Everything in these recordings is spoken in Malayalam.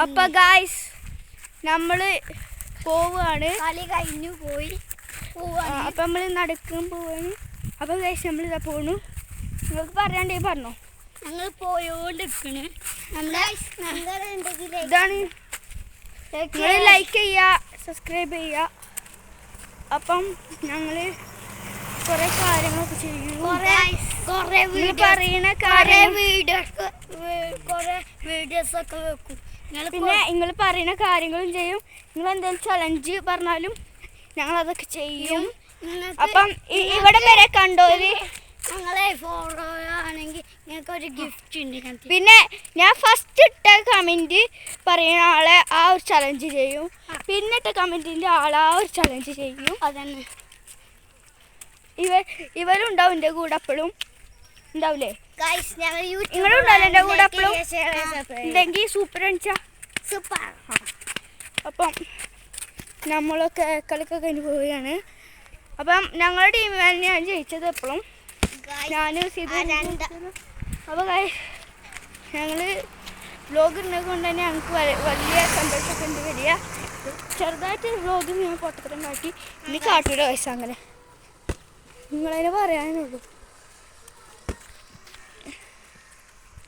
അപ്പൊ ഗായ്സ് നമ്മള് പോവാണ്. കളി കഴിഞ്ഞു പോയി. അപ്പൊ നമ്മള് നടക്കാൻ പോവാണ്. അപ്പൊ ഗായ്സ് നമ്മളിതാ പോണു. നിങ്ങൾക്ക് പറയാണ്ടേ പറഞ്ഞോ. ഞങ്ങൾ പോയോണ്ടിരിക്കണ്. ഇതാണ്. നിങ്ങൾ ലൈക്ക് ചെയ്യുക, സബ്സ്ക്രൈബ് ചെയ്യുക. അപ്പം ഞങ്ങള് കുറെ കാര്യങ്ങളൊക്കെ ചെയ്യും. പറയുന്ന വീഡിയോസ് ഒക്കെ വെക്കും. പിന്നെ നിങ്ങൾ പറയുന്ന കാര്യങ്ങളും ചെയ്യും. നിങ്ങൾ എന്തെങ്കിലും ചലഞ്ച് പറഞ്ഞാലും ഞങ്ങൾ അതൊക്കെ ചെയ്യും. അപ്പം ഇവിടെ വരെ കണ്ടോര് ഞങ്ങളെ ഫോളോ ആണെങ്കിൽ നിങ്ങൾക്ക് ഒരു ഗിഫ്റ്റ് ഉണ്ട്. പിന്നെ ഞാൻ ഫസ്റ്റ് ഇട്ട കമന്റ് പറയുന്ന ആളെ ആ ഒരു ചലഞ്ച് ചെയ്യും. പിന്നെ ഇട്ട കമന്റിന്റെ ആളെ ആ ഒരു ചലഞ്ച് ചെയ്യും. അതന്നെ. ഇവരുണ്ടാവും എൻ്റെ കൂടെ എപ്പോഴും. ഉണ്ടാവില്ലേ? നിങ്ങളും ഉണ്ടാവില്ല എൻ്റെ കൂടെ എപ്പോഴും. ഉണ്ടെങ്കിൽ സൂപ്പർ അടിച്ചാ സൂപ്പർ. അപ്പം നമ്മളൊക്കെ കളിയൊക്കെ കഴിഞ്ഞ് പോവുകയാണ്. അപ്പം ഞങ്ങളുടെ ടീം തന്നെയാണ് ജയിച്ചത് എപ്പോഴും. ഞാനും അപ്പോൾ ഞങ്ങൾ വ്ലോഗ് ഇടുന്നത് കൊണ്ട് തന്നെ ഞങ്ങൾക്ക് വലിയ സന്തോഷമൊക്കെ ഉണ്ട്. വരിക ചെറുതായിട്ട് വ്ലോഗ് ഞാൻ പൊട്ടത്തരം കാട്ടി ഇനി കാട്ടൂല വയസ്സ്. അങ്ങനെ നിങ്ങളതിനെ പറയാനുള്ളൂ.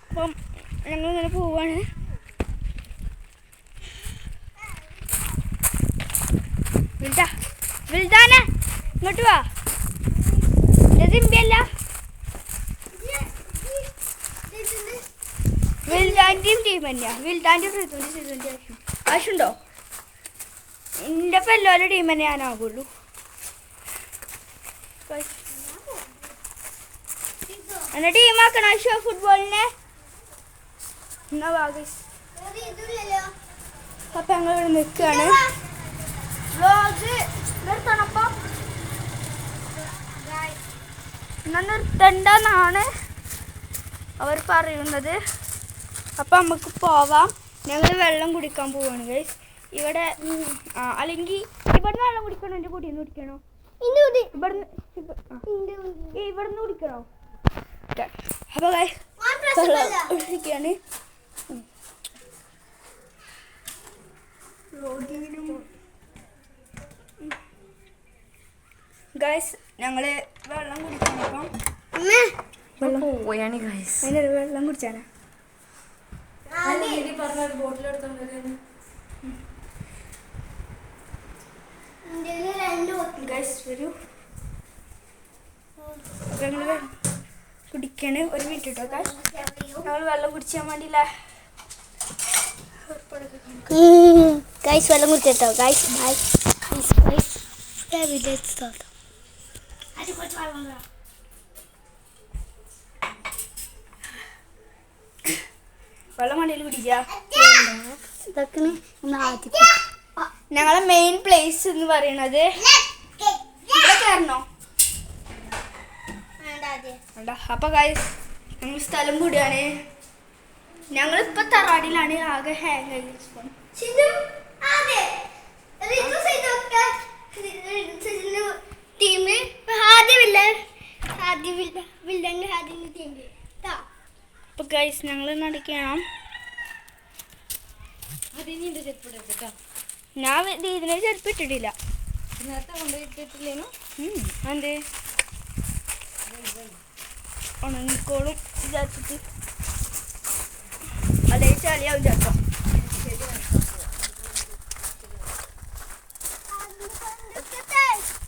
അപ്പം ഞങ്ങളിങ്ങനെ പോവാണ്. വിൽദാന ഇങ്ങോട്ട് വാ. ഇതിമ്പല്ല വിൽദാൻ്റെയും ടീം തന്നെയാ. വിൽദാൻ്റെ സിദ്ധുവിൻ്റെ ആവശ്യമുണ്ടോ? എൻ്റെ ഇപ്പം എല്ലാവരുടെ ടീം തന്നെ ഞാനാകുള്ളൂ. എന്നെ ടീമാക്കണം ആവശ്യം ഫുട്ബോളിനെ. എന്നാ വാഗസ്. അപ്പം ഞങ്ങൾ ഇവിടെ നിൽക്കുകയാണ്. വ്ലോഗ് നിർത്തണപ്പം എന്നാൽ നിർത്തണ്ടെന്നാണ് അവർ പറയുന്നത്. അപ്പം നമുക്ക് പോവാം. ഞങ്ങൾ വെള്ളം കുടിക്കാൻ പോവാണ് ഗൈസ്. ഇവിടെ അല്ലെങ്കിൽ ഇവിടുന്ന് വെള്ളം കുടിക്കണോ? എൻ്റെ കുട്ടിയിൽ നിന്ന് കുടിക്കണോ? ഇവിടുന്ന് കുടിക്കണോ? അപ്പോൾ ഗൈസ് കുടിക്കുകയാണ്. ഗൈസ് ഞങ്ങള് വെള്ളം കുടിക്കണം. അപ്പം പോയാണ് ഗൈസ്. അതിൻ്റെ വെള്ളം കുടിച്ചാനാ ഗൈസ് വരൂ. ഞങ്ങൾ കുടിക്കണ്. ഒരു മിനിറ്റ് കേട്ടോ ഗൈസ്. ഞങ്ങൾ വെള്ളം കുടിച്ചാൽ വേണ്ടിയില്ല. ഗൈസ് വെള്ളം കുടിച്ചോ ഗൈസ്. Bye guys. വെള്ളം വണ്ടിയിൽ കുടിക്കാം. ഇതൊക്കെ ഞങ്ങളെ മെയിൻ പ്ലേസ് എന്ന് പറയുന്നത് ഇവിടെ കയറണോ? അപ്പൊ ഗൈസ് ഞങ്ങൾ സ്ഥലം കൂടിയാണ്. ഞങ്ങളിപ്പോ തറവാടിയിലാണ്. ആകെ ഹാങ് ആയി ടീം. അപ്പൊ ഗൈസ് ഞങ്ങൾ നടക്കണം. ഞാൻ ഇതിനെ ചെരുപ്പിട്ടിട്ടില്ല. എന്ത് ഉണങ്ങിക്കോളും വിചാരിച്ചിട്ട്. അതേ ചളിയാവും ചിലപ്പം.